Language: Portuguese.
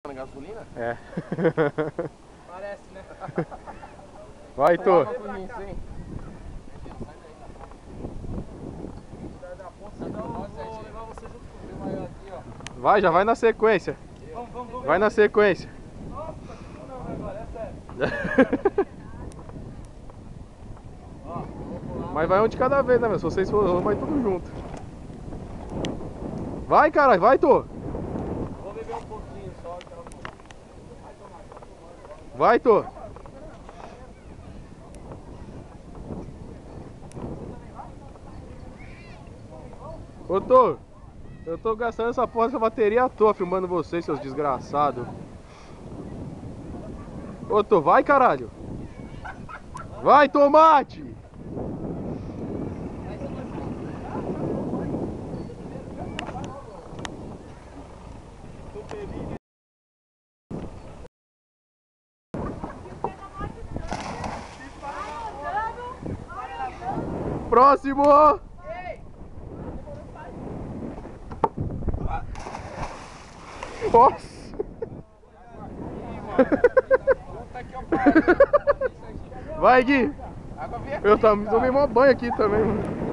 Na gasolina? É. Parece, né? Vai, Tô. Vai, já vai na sequência. Vai na sequência. Mas vai um de cada vez, né, meu? Se vocês forem, vai tudo junto. Vai, caralho, vai, Tô. Vou beber um pouquinho só. Vai, Tô. Ô, Tô, eu tô gastando essa porra dessa bateria à toa filmando vocês, seus desgraçados. Ô, Tô, vai, caralho. Vai, tomate! Próximo! Nossa! Vai, Gui! Eu tomei mó banho aqui também, mano.